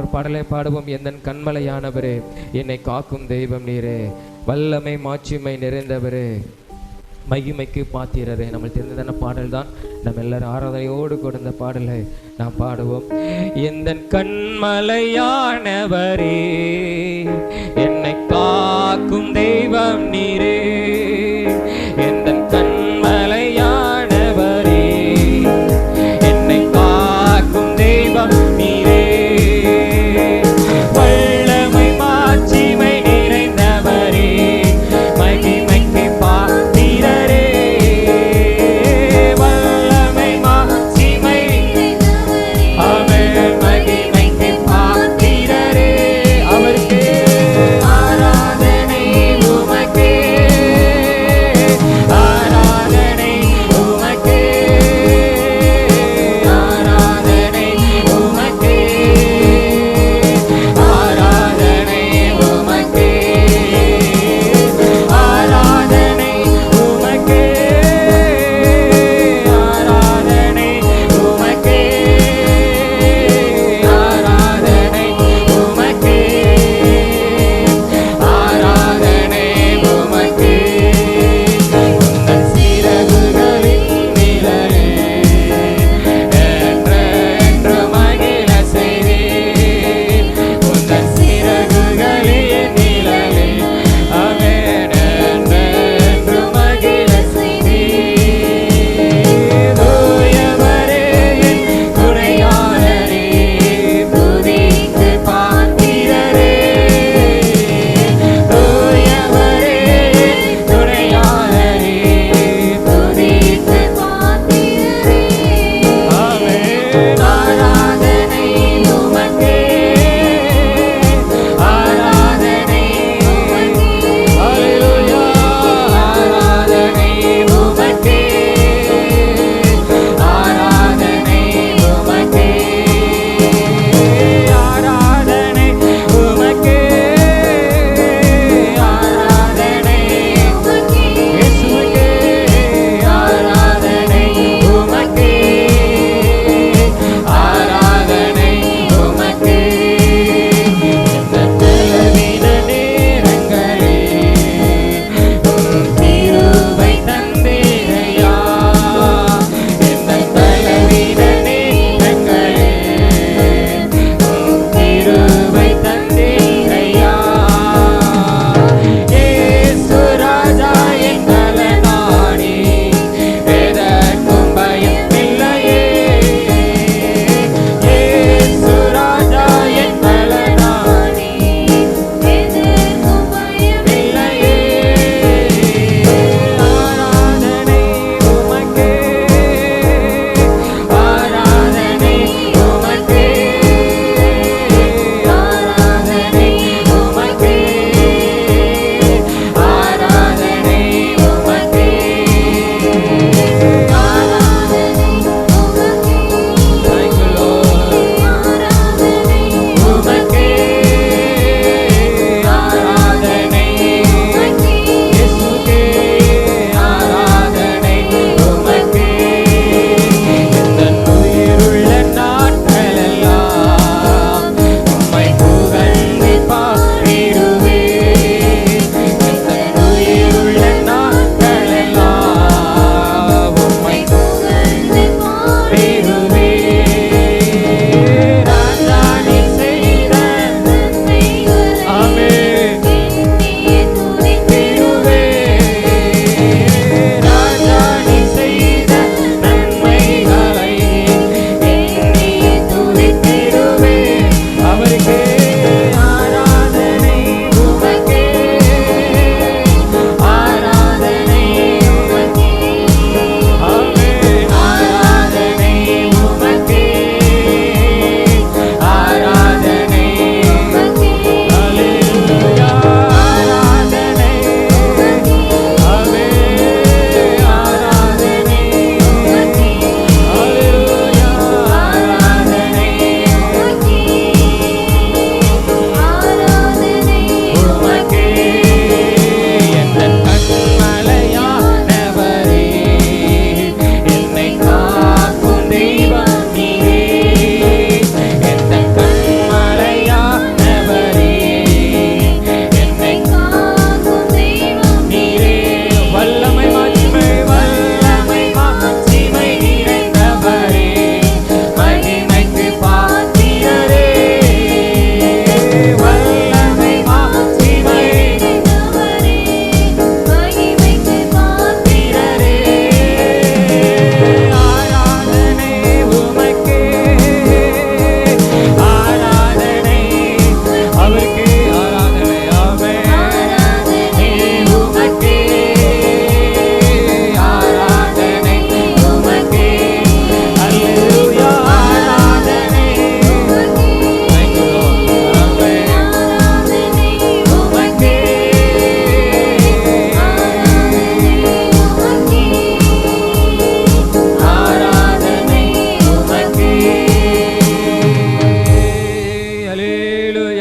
ஒரு பாடலை பாடுவோம். எந்தன் கண்மலையானவரே, என்னை காக்கும் தெய்வம் நீரே, வல்லமை மாட்சிமை நிறைந்தவரே, மகிமைக்கு பாத்திரரே. நம்ம தெரிந்ததான பாடல் தான். நம்ம எல்லாரும் ஆராதனையோடு கொடுத்த பாடலை நாம் பாடுவோம். எந்தன் கண்மலையானவரே, என்னை காக்கும் தெய்வம் நீரே, எந்தன் கண்மலையானவரே, என்னை காக்கும் தெய்வம் நீரே, வல்லமை மாட்சிமை நிறைந்தவரே, மகிமைக்கு பாத்திரரே, வல்லமை மாட்சிமை ஆமென், மகிமைக்கு பாத்திரரே. அவருக்கே ஆராதனை உமக்கே,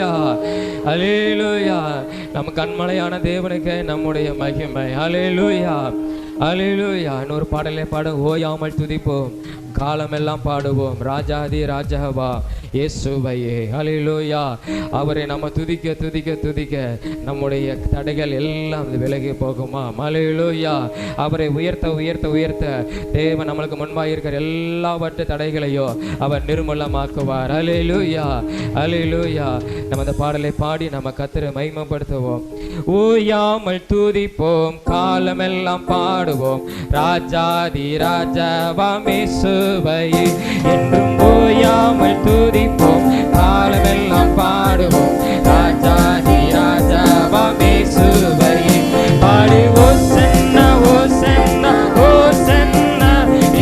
ஹalleluya ஹalleluya. நம்ம கண்மலையான தேவனுக்கு நம்முடைய மகிமை. ஹalleluya ஹalleluya. இன்னொரு பாடலை பாட ஓயாமல் துதிப்போம், காலமெல்லாம் பாடுவோம், ராஜாதி ராஜாவா இயேசுவையே. ஹalleluya. அவரை நம்ம துதிக்க துதிக்க துதிக்க நம்முடைய தடைகள் எல்லாம் விலகி போகுமா? ஹalleluya. அவரை உயர்த்த உயர்த்த உயர்த்த தேவன் நம்மளுக்கு முன்பாக இருக்கிற எல்லாவற்ற தடைகளையோ அவர் நிர்மூலமாக்குவார். ஹalleluya ஹalleluya. நம்ம அந்த பாடலை பாடி நம்ம கர்த்தரை மகிமைப்படுத்துவோம். ஓயாமல் துதிப்போம், காலமெல்லாம் பாடுவோம், ராஜாதி ராஜாவாம் இயேசுவையே. என்றும் ஓயாமல் துதிப்போம், காலமெல்லாம் பாடுவோம், ராஜாதி ராஜாவாம் இயேசுவையே. பாடி ஓசன்னா ஓசன்னா ஓசன்னா,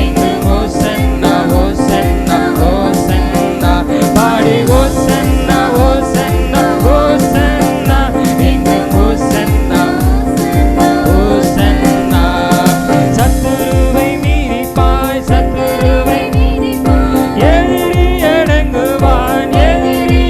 எங்கும் ஓசன்னா ஓசன்னா ஓசன்னா. பாடி ஓசன்னா ஓசன்னா ஓசன்னா, எங்கும் ஓசன்னா ஓசன்னா. சத்துருவை மீறிப்பாய், சத்துருவை எதிரி அடங்குவான், எதிரி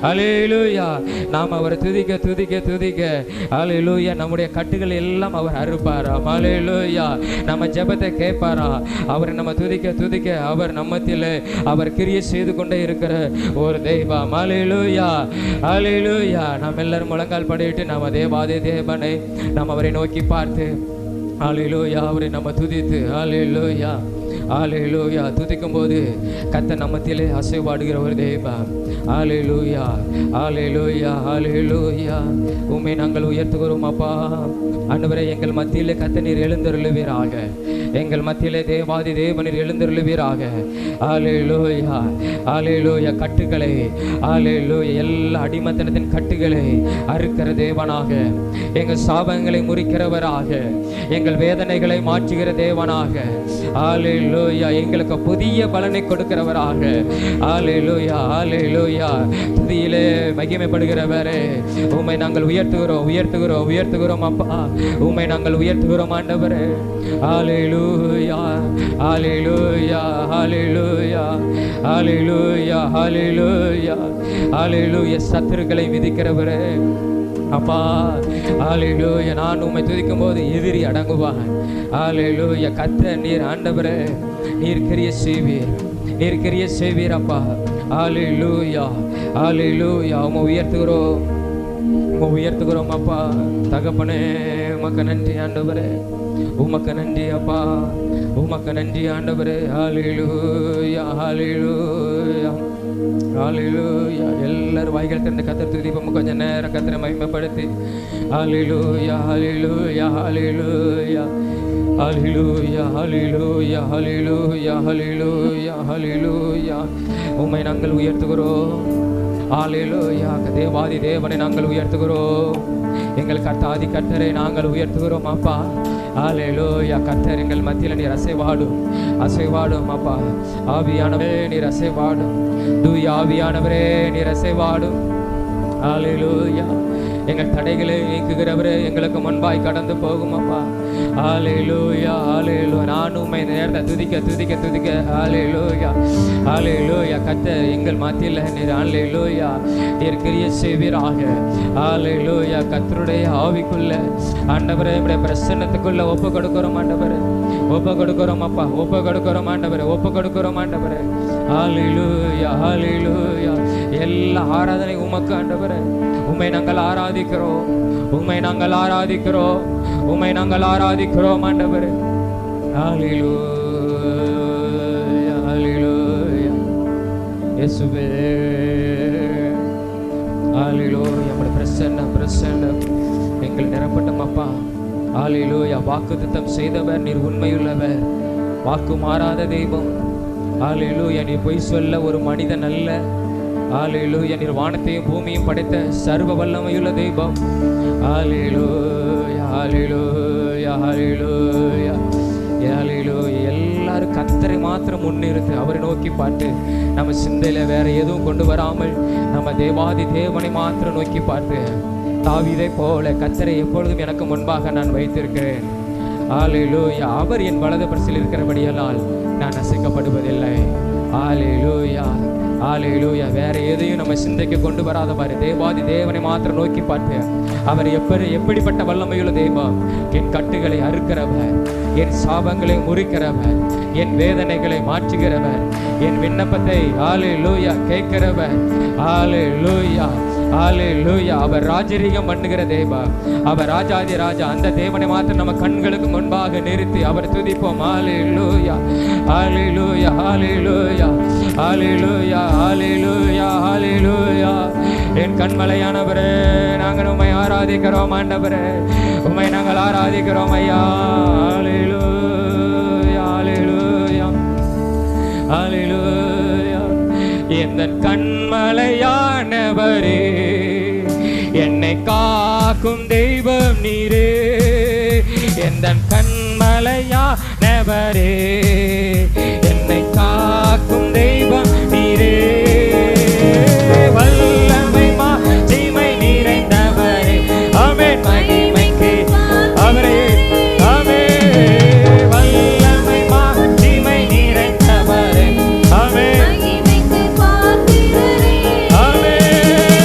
அல்லேலூயா. நாம் அவரை துதிக்க துதிக்க துதிக்க அல்லேலூயா நம்முடைய கட்டுகள் எல்லாம் அவர் அறுப்பாராம். அல்லேலூயா. நம்ம ஜெபத்தை கேட்பாரா. அவரை நம்ம துதிக்க துதிக்க அவர் நம்மத்தில் அவர் கிரியை செய்து கொண்டே இருக்கிற ஒரு தெய்வம். அல்லேலூயா அல்லேலூயா. நாம் எல்லாரும் முழங்கால் படிட்டு நம்ம தேவாதி தேவனை நாம் அவரை நோக்கி பார்த்து அல்லேலூயா அவரை நம்ம துதித்து அல்லேலூயா அல்லேலூயா துதிக்கும் போது கர்த்தர் நம்மத்திலே அசைவாடுகிற ஒரு தெய்வம். அல்லேலூயா அல்லேலூயா அல்லேலூயா. உம்மை நாங்கள் உயர்த்துகிறோம் அப்பா. ஆண்டவரே, எங்கள் மத்தியிலே கர்த்தர் நீர் எழுந்தருளுவீராக. எங்கள் மத்தியிலே தேவாதி தேவனீர் எழுந்தருளுவீராக. அல்லேலூயா அல்லேலூயா. கட்டுகளை அல்லேலூயா எல்லா அடிமத்தனத்தின் கட்டுகளை அறுக்கிற தேவனாக, எங்கள் சாபங்களை முறிக்கிறவராக, எங்கள் வேதனைகளை மாற்றுகிற தேவனாக, அல்லேலூயா எங்களுக்கு புதிய பலனை கொடுக்கிறவராக, அல்லேலூயா அல்லேலூயா துதியிலே மகிமைப்படுகிறவரே, உம்மை நாங்கள் உயர்த்துகிறோம் உயர்த்துகிறோம் உயர்த்துகிறோம் அப்பா. உம்மை நாங்கள் உயர்த்துகிறோம் ஆண்டவரே. அல்லேலூயா அல்லேலூயா அல்லேலூயா அல்லேலூயா அல்லேலூயா அல்லேலூயா. சத்துருக்களை விதிக்கிறவரே அப்பா, அல்லேலூயா. நான் உம்மை துதிக்கும் போது எதிரி அடங்குவான். அல்லேலூயா. கர்த்தர் நீர் ஆண்டவரே, நீர் கிரிய செய்வீர், நீர் கிரிய செய்வீர் அப்பா. அல்லேலூயா அல்லேலூயா. உம்மை உயர்த்துகிறோம் உம்மை உயர்த்துகிறோம் அப்பா. தகப்பனே, உமக்கு நன்றி ஆண்டவரே, உமக்கு நன்றி அப்பா, உமக்கு நன்றி ஆண்டவரே. அல்லேலூயா அல்லேலூயா அல்லேலூயா. எல்லாரும் வாய்கள் திறந்து கர்த்தர் துதிப்போம். கொஞ்சம் நேரம் கர்த்தரை மகிமைப்படுத்தி அல்லேலூயா அல்லேலூயா அல்லேலூயா அல்லேலூயா அல்லேலூயா அல்லேலூயா அல்லேலூயா அல்லேலூயா. உம்மை நாங்கள் உயர்த்துகிறோம். அல்லேலூயா. தேவாதி தேவனை நாங்கள் உயர்த்துகிறோம். எங்கள் கர்த்தாதி கர்த்தரை நாங்கள் உயர்த்துகிறோம் அப்பா. அல்லேலூயா. கர்த்தர் எங்கள் மத்தியில் நீர் அசைவாடும் அசைவாடும் அப்பா. ஆவியானவரே நீர் அசைவாடும். தூய ஆவியானவரே நீர் அசைவாடும். அல்லேலூயா. எங்கள் தடைகளை நீக்குகிறவரே எங்களுக்கு முன்பாய் கடந்து போகும் அப்பா. அல்லேலூயா அல்லேலூயா. நான் உம்மை நேர்ந்த துதிக்க துதிக்க துதிக்க அல்லேலூயா அல்லேலூயா. கர்த்தர் எங்கள் மத்தியில் நீர் அல்லேலூயா நீர் கிரியை செய்வீராக. அல்லேலூயா. கர்த்தருடைய ஆவிக்குள்ள ஆண்டவரே உம்முடைய பிரசன்னத்துக்குள்ள ஒப்பு கொடுக்கிறோம் ஆண்டவரே, ஒப்பு கொடுக்கிறோம் அப்பா, ஒப்பு கொடுக்கிறோம் ஆண்டவரே, ஒப்பு கொடுக்கிறோம் ஆண்டவரே. அல்லேலூயா அல்லேலூயா. எல்லா ஆராதனை உமக்கு ஆண்டவரே. உம்மை நாங்கள் ஆராதிக்கிறோம், உம்மை நாங்கள் ஆராதிக்கிறோம், உம்மை நாங்கள் ஆராதிக்கிறோம் ஆண்டவரே. அல்லேலூயா அல்லேலூயா. இயேசுவே அல்லேலூயா. நம்முடைய பிரசன்னம் எங்கள் நிரப்பட்டும் அப்பா. அல்லேலூயா. வாக்குத்தத்தம் செய்தவர் நீர் உண்மையுள்ளவர், வாக்கு மாறாத தெய்வம். அல்லேலூயா. நீ பொய் சொல்ல ஒரு மனிதன் அல்ல. அல்லேலூயா. நீர் வானத்தையும் பூமியும் படைத்த சர்வ வல்லமையுள்ள தெய்வம். அல்லேலூயா அல்லேலூயா அல்லேலூயா அல்லேலூயா. எல்லாரும் கர்த்தரை மாத்திரம் முன்னிறுத்து அவரை நோக்கி பார்த்து நம்ம சிந்தையில வேற எதுவும் கொண்டு வராமல் நம்ம தேவாதி தேவனை மாத்திரம் நோக்கி பார்த்து தாவீதை போல கர்த்தரை எப்பொழுதும் எனக்கு முன்பாக நான் வைத்திருக்கிறேன். அல்லேலூயா. அவர் என் வலது பரிசில் இருக்கிறபடியால் நான் அசைக்கப்படுவதில்லை. அல்லேலூயா அல்லேலூயா. வேற எதையும் நம்ம சிந்தைக்கு கொண்டு வராத மாதிரி தேவாதி தேவனை மாத்திரம் நோக்கி பார்த்து அவர் எப்படிப்பட்ட வல்லமையுள்ள தெய்வம். என் கட்டுகளை அறுக்கிறவர், என் சாபங்களை முறிக்கிறவர், என் வேதனைகளை மாற்றுகிறவர், என் விண்ணப்பத்தை அல்லேலூயா கேட்கிறவர். அல்லேலூயா அல்லேலூயா. அவர் ராஜரீகம் பண்ணுகிற தேவன், அவர் ராஜாதி ராஜா. அந்த தேவனை மாத்திரம் நம்ம கண்களுக்கு முன்பாக நிறுத்தி அவர் துதிப்போம். அல்லேலூயா அல்லேலூயா அல்லேலூயா அல்லேலூயா அல்லேலூயா அல்லேலூயா. என் கண்மலையானவரே, நாங்கள் உம்மை ஆராதிக்கிறோம் ஆண்டவரே, உம்மை நாங்கள் ஆராதிக்கிறோம் ஐயா. அல்லேலூயா அல்லேலூயா அல்லேலூயா. எந்த கண்மலையானவரே, என்னை காக்கும் தெய்வம் நீரே. எந்த கண்மலையானவரே, என்னை காக்கும் தெய்வம் நீரே. வல்லமை மாட்சிமை நிறைந்தவரே, ஆமென். மகிமைக்கு அவரே, ஆமென். வல்லமை மாட்சிமை நிறைந்தவரே, ஆமென். ஆமென்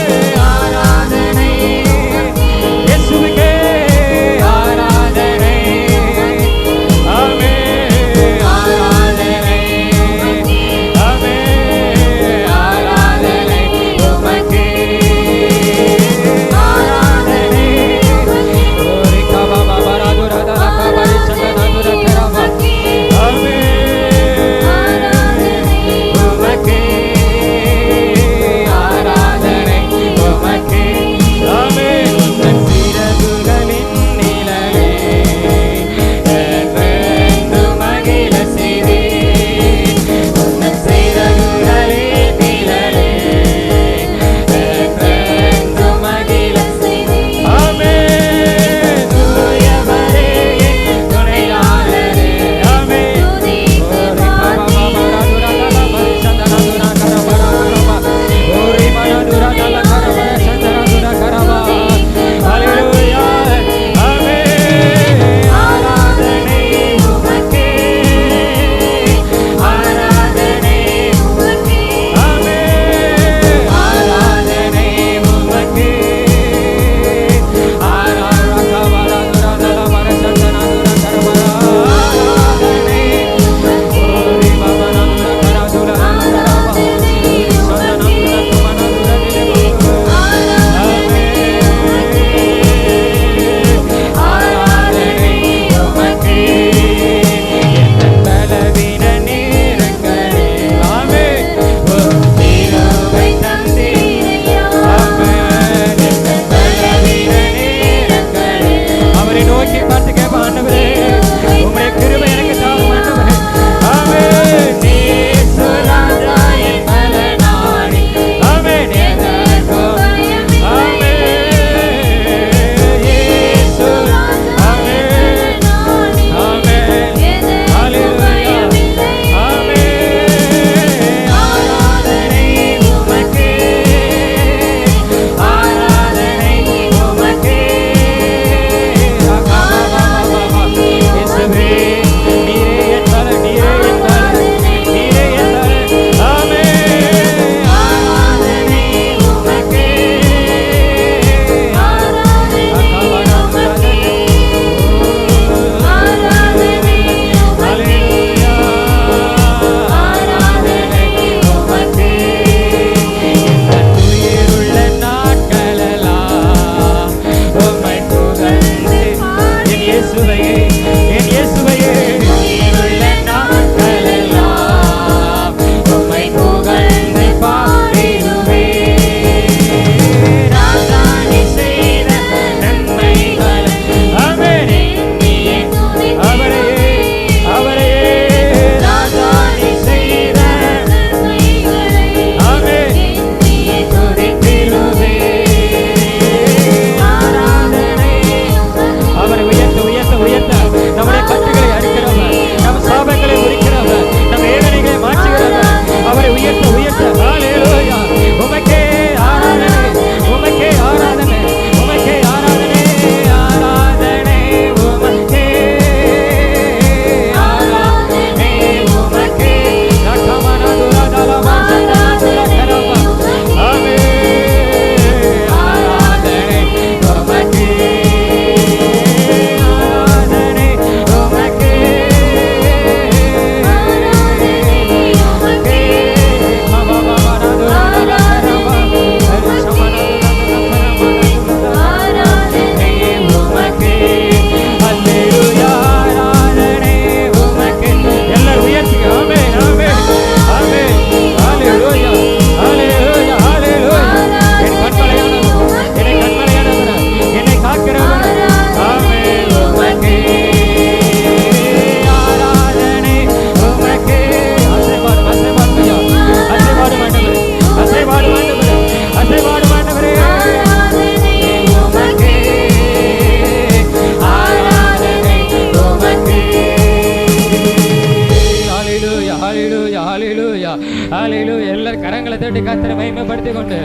ஹalleluya. எல்லாரும் கரங்களை தட்டி கர்த்தரை மகிமைப்படுத்திக் கொண்டு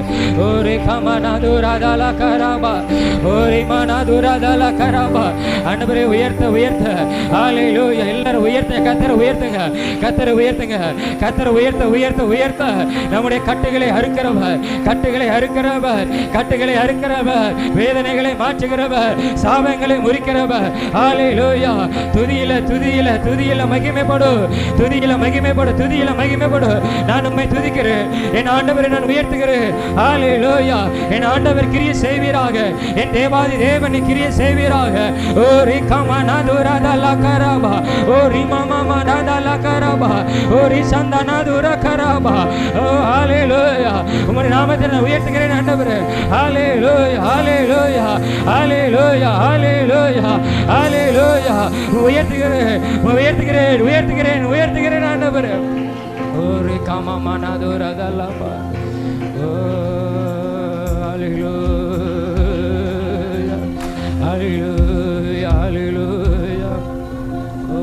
ஓரே கமனாதுராதலா கராபா ஓரே மனாதுராதலா கராபா ஆண்டவரே உயர்த்த உயர்த்த ஹalleluya. எல்லாரும் உயர்த்த கர்த்தரை உயர்த்துங்க, கர்த்தரை உயர்த்துங்க, கர்த்தரை உயர்த்த உயர்த்த உயர்த்த நம்முடைய கட்டுகளை அறுக்கிறவர், கட்டுகளை அறுக்கிறவர், கட்டுகளை அறுக்கிறவர், வேதனைகளை மாற்றுகிறவர், சாபங்களை முறிக்கிறவர். ஹalleluya. துதியில துதியில துதியில மகிமைப்படு, துதியில மகிமைப்படு, துதியில மகிமைப்படு. நான் உம்மை துதிக்கிறேன், என் ஆண்டவரை நான் உயர்த்துகிறேன். ஹalleluya. என் ஆண்டவர் கிரியை செய்வீராக, என் தேவாதி தேவனை கிரியை செய்வீராக. ஓ ரிகமனாதுராதலா கராபா ஓ ரிமமமனாதலா கராபா ஓ ரிசந்தனாதுரா கராபா. ஓ ஹalleluya. உம்முடைய நாமத்தை நான் உயர்த்துகிறேன் ஆண்டவரே. ஹalleluya ஹalleluya ஹalleluya ஹalleluya ஹalleluya. உயர்த்துகிறேன் உயர்த்துகிறேன் உயர்த்துகிறேன் உயர்த்துகிறேன் ஆண்டவரே. ஓ ரிகமமனாதுராதலா ஓ ஹalleluya ஹalleluya ஹalleluya. ஓ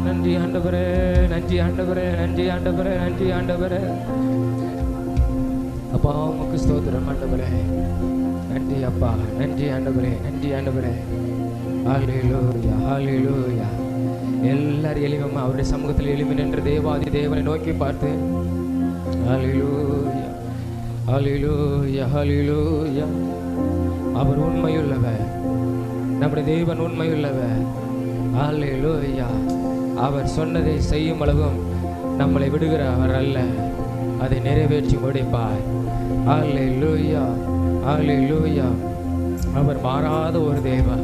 நன்றி ஆண்டவரே, நன்றி ஆண்டவரே, நன்றி ஆண்டவரே, நன்றி ஆண்டவரே. அப்பா உமக்கு ஸ்தோத்திரம் ஆண்டவரே. நன்றி அப்பா, நன்றி ஆண்டவரே, நன்றி ஆண்டவரே. ஹalleluya ஹalleluya. எல்லாரும் எளிமையா அவருடைய சமூகத்தில் எளிமை நின்று தேவாதி தேவனை நோக்கி பார்த்து ஹalleluya ஹalleluya ஹalleluya. அவர் உண்மையுள்ளவர், நம்முடைய தேவன் உண்மையுள்ளவர். ஹalleluya. அவர் சொன்னதை செய்யும் அளவும் நம்மளை விடுகிறவர் அல்ல, அதை நிறைவேற்றி முடிப்பார். ஹalleluya ஹalleluya. அவர் மாறாத ஒரு தேவன்,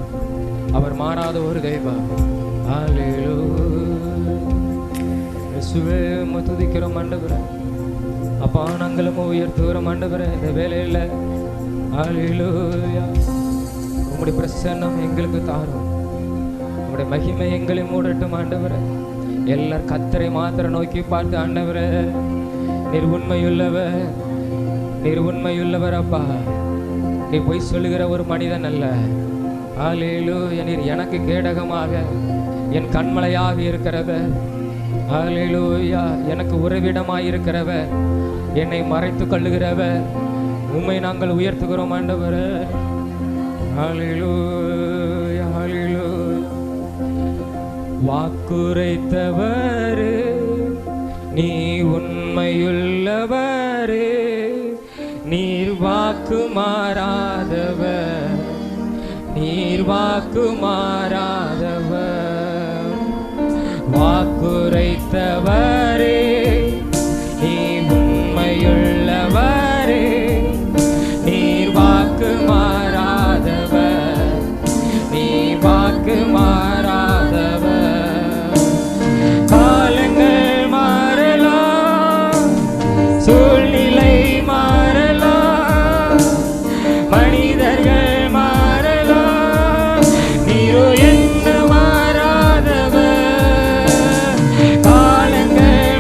அவர் மாறாத ஒரு தேவன். ஹalleluya. இயேசுவே உம்மை துதிக்கிறோம் ஆண்டவரே. அப்பா நாங்களும் உயர்த்துகிறோம் ஆண்டவரே இந்த வேளையில். ஹalleluya. உம்முடைய பிரசன்னம் எங்களுக்கு தாரும், உம்முடைய மகிமை எங்களை மூடட்டும் ஆண்டவரே. எல்லார் கர்த்தரை மாத்திரம் நோக்கி பார்த்து ஆண்டவரே நீர் உண்மையுள்ளவர், நீர் உண்மையுள்ளவர் அப்பா. நீ பொய் சொல்லுகிற ஒரு மனிதன் அல்ல. ஹalleluya. நீர் எனக்கு கேடகமாக என் கண்மலையாக இருக்கிறவர். ஹalleluya. எனக்கு உறவிடமாய் இருக்கிறவர், என்னை மறைத்து கொள்ளுகிறவர். உம்மை நாங்கள் உயர்த்துகிறோம் ஆண்டவரே. ஹalleluya ஹalleluya. வாக்குரைத்தவர் நீ உண்மையுள்ளவர், நீர் வாக்கு மாறாதவர், நீர் வாக்கு மாறாதவர். வாக்குரைத்தவரே நீ உண்மையுள்ளவரே, நீர் வாக்கு மாறாதவர், நீ வாக்கு மாறாதவர். காலங்கள் மாறலாம், சூழ்நிலை மாறலாம், மனிதர்கள் மாறலாம், நீரோ என்ன மாறாதவர். காலங்கள்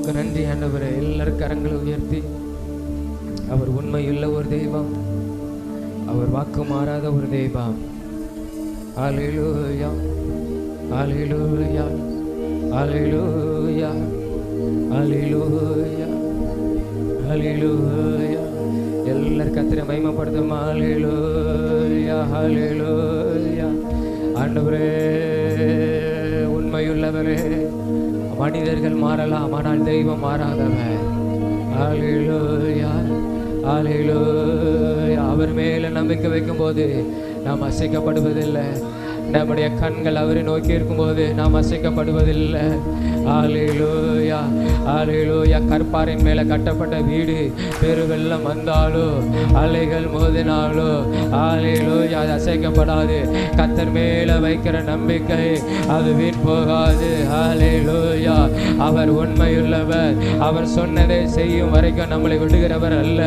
உமக்கு நன்றி ஆண்டவரே. எல்லாரும் கரங்களை உயர்த்தி, அவர் உண்மையுள்ள ஒரு தெய்வம், அவர் வாக்கு மாறாத ஒரு தெய்வம். அல்லேலூயா, அல்லேலூயா, அல்லேலூயா, அல்லேலூயா, அல்லேலூயா. எல்லாரும் கர்த்தரை மகிமைப்படுத்தும். அல்லேலூயா, அல்லேலூயா. ஆண்டவரே உண்மையுள்ளவரே, மனிதர்கள் மாறலாம், ஆனால் தெய்வம் மாறாதவர். அல்லேலூயா, அல்லேலூயா. அவர் மேல நம்பிக்கை வைக்கும் போது நாம் அசைக்கப்படுவதில்லை. நம்முடைய கண்கள் அவரை நோக்கி இருக்கும்போது நாம் அசைக்கப்படுவதில்லை. அல்லேலூயா, அல்லேலூயா. கற்பாரின் மேலே கட்டப்பட்ட வீடு பெருவெள்ளம் வந்தாலோ அலைகள் மோதினாலோ அல்லேலூயா அது அசைக்கப்படாது. கர்த்தர் மேலே வைக்கிற நம்பிக்கை அது வீண் போகாது. அல்லேலூயா. அவர் உண்மையுள்ளவர். அவர் சொன்னதை செய்யும் வரைக்கும் நம்மளை விடுகிறவர் அல்ல.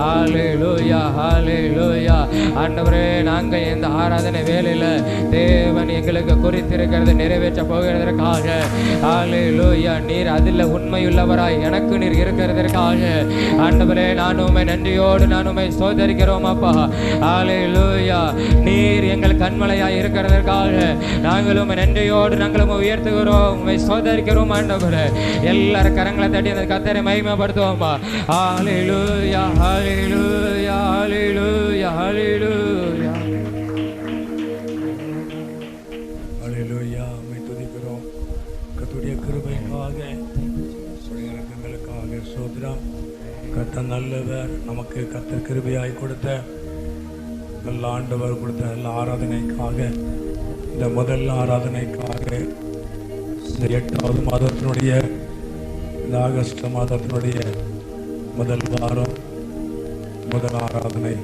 அல்லேலூயா, அல்லேலூயா. ஆண்டவரே, நாங்கள் இந்த ஆராதனை வேலையில் தேவன் எங்களுக்கு குறித்திருக்கிறது நிறைவேற்ற போகிறதற்காக அல்லேலூயா, நீர் அதில் உண்மையுள்ளவராய் எனக்கு நீர் இருக்கிறதற்காக ஆண்டவரே நான் உம்மை நன்றியோடு நான் உம்மை சோதரிக்கிறோம் அப்பா. அல்லேலூயா. நீர் எங்கள் கண்மலையாய் இருக்கிறதற்காக நாங்கள் உம்மை நன்றியோடு நாங்கள் உயர்த்துகிறோம், உம்மை சோதரிக்கிறோம் ஆண்டவரே. எல்லாரும் கரங்களை தட்டி அந்த கர்த்தரை மகிமைப்படுத்துவோமா. அல்லேலூயா, அல்லேலூயா, அல்லேலூயா, அல்லேலூயா. அல்லேலூயா. உம்மை துதிக்கிறோம். கர்த்தருடைய கிருபைக்காக இறக்கங்களுக்காக ஸ்தோத்திரம். கர்த்தர் நல்லவர். நமக்கு கர்த்தர் கிருபையாய் கொடுத்த நல்ல ஆண்டவர் கொடுத்த நல்ல ஆராதனைக்காக, இந்த முதல் ஆராதனைக்காக, இந்த 8வது மாதத்தினுடைய இந்த ஆகஸ்ட் மாதத்தினுடைய முதல் வாரம் முதல் ஆராதனை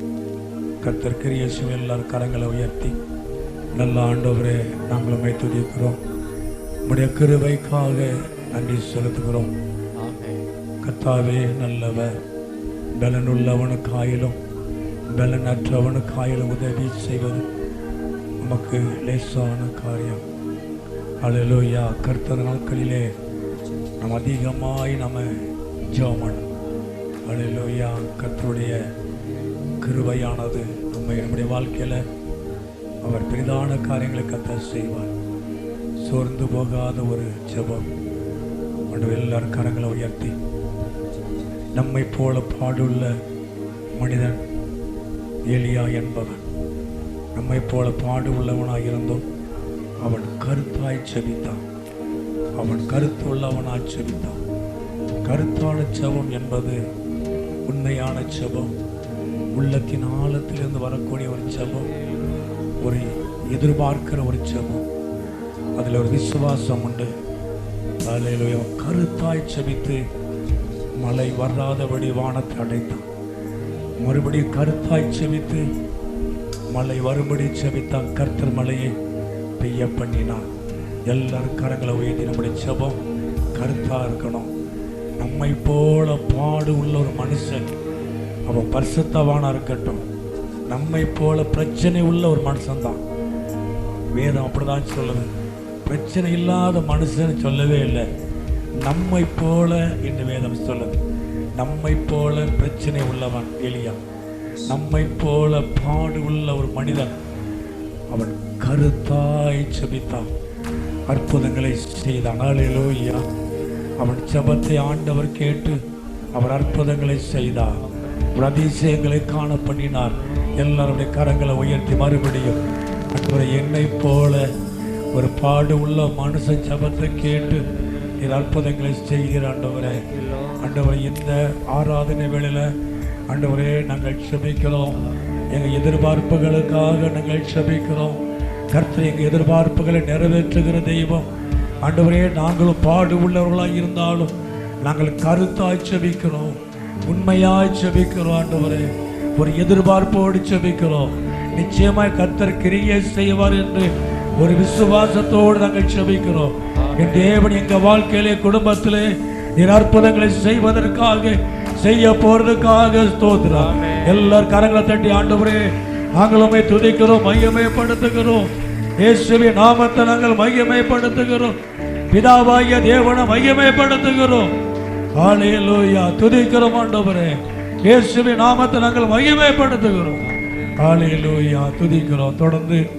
கர்த்தர் கிரியேசும் எல்லாரும் கரங்களை உயர்த்தி நல்ல ஆண்டவரே நாங்கள் உம்மை துதிக்கிறோம். உம்முடைய கிருபைக்காக நன்றி செலுத்துகிறோம். கர்த்தாவே நல்லவர். பலனுள்ளவனுக்காயிலும் பலனற்றவனுக்காயிலும் உதவி செய்வது நமக்கு லேசான காரியம். அல்லேலூயா. கர்த்தர் நாட்களிலே நாம் அதிகமாய் நம்ம ஜெபம் பண்ணணும். அல்லேலூயா. கர்த்தருடைய கிருபையானது நம்முடைய வாழ்க்கையில் அவர் பெரிதான காரியங்களை கர்த்தர் செய்வார். சோர்ந்து போகாத ஒரு ஜெபம். எல்லாரும் கரங்களை உயர்த்தி, நம்மை போல பாடுள்ள மனிதன் எலியா என்பவன் நம்மை போல பாடு உள்ளவனாய் இருந்தும் அவன் கருத்தாய் செபித்தான். அவன் கருத்து உள்ளவனாய் செபித்தான். கருத்தான ஜெபம் என்பது உண்மையான ஜெபம், உள்ளத்தின் ஆழத்திலிருந்து வரக்கூடிய ஒரு ஜெபம், ஒரு எதிர்பார்க்கிற ஒரு ஜெபம். அதில் ஒரு விசுவாசம் உண்டு. அல்லேலூயா. கருத்தாய் செபித்து மழை வராதபடி வானத்தை அடைத்தான். மறுபடியும் கருத்தாய் செபித்து மழை வரும்படி செபித்தான். கர்த்தர் மழையை பெய்ய பண்ணினான். எல்லாரும் கரங்களை உயர்த்தி நம்முடைய ஜெபம் கருத்தா இருக்கணும். நம்மை போல பாடு உள்ள ஒரு மனுஷன் அவன் பரிசுத்தவானா இருக்கட்டும். நம்மை போல பிரச்சனை உள்ள ஒரு மனுஷன் தான். வேதம் அப்படிதான் சொல்லுது. பிரச்சனை இல்லாத மனுஷன் சொல்லவே இல்லை. நம்மை போல என்று வேதம் சொல்லுது. நம்மை போல பிரச்சனை உள்ளவன் எலியா. நம்மை போல பாடு உள்ள ஒரு மனிதன் அவன் கருத்தாய் செபித்தான். அற்புதங்களை செய்தான். அல்லேலூயா. அவன் ஜெபத்தை ஆண்டவர் கேட்டு அவர் அற்புதங்களை செய்தார். ஒரு அதிசயங்களை காண பண்ணினார். எல்லாருடைய கரங்களை உயர்த்தி மறுபடியும் ஆண்டவரே, என்னை போல ஒரு பாடு உள்ள மனுஷன் ஜெபத்தை கேட்டு இது அற்புதங்களை செய்கிற ஆண்டவரே. ஆண்டவரே, இந்த ஆராதனை வேளையில ஆண்டவரே நாங்கள் செபிக்கிறோம். எங்கள் எதிர்பார்ப்புகளுக்காக நாங்கள் செபிக்கிறோம். கர்த்தர் எங்கள் எதிர்பார்ப்புகளை நிறைவேற்றுகிற தெய்வம். ஆண்டவரே, நாங்களும் பாடு உள்ளவர்களாக இருந்தாலும் நாங்கள் கருத்தாய் செபிக்கிறோம், உண்மையாய் செபிக்கிறோம். ஆண்டவரே, ஒரு எதிர்பார்ப்போடு செபிக்கிறோம். நிச்சயமாய் கர்த்தர் கிரியை செய்வார் என்று ஒரு விசுவாசத்தோடு நாங்கள் செபிக்கிறோம். என் தேவன் எங்கள் வாழ்க்கையிலே குடும்பத்திலே நீர் அற்புதங்களை செய்வதற்காக செய்ய போறதுக்காக ஸ்தோத்திரம். எல்லாரும் கரங்களை தட்டி ஆண்டவரே நாங்கள் உம்மை துதிக்கிறோம், மகிமைப்படுத்துகிறோம். இயேசுவின் நாமத்தை நாங்கள் மகிமைப்படுத்துகிறோம். பிதாவாகிய தேவனை மகிமைப்படுத்துகிறோம். ஹalleluya. துதிக்கிறோம் ஆண்டவரே. இயேசுவின் நாமத்தை நாங்கள் மகிமைப்படுத்துகிறோம். ஹalleluya. துதிக்கிறோம். தொடர்ந்து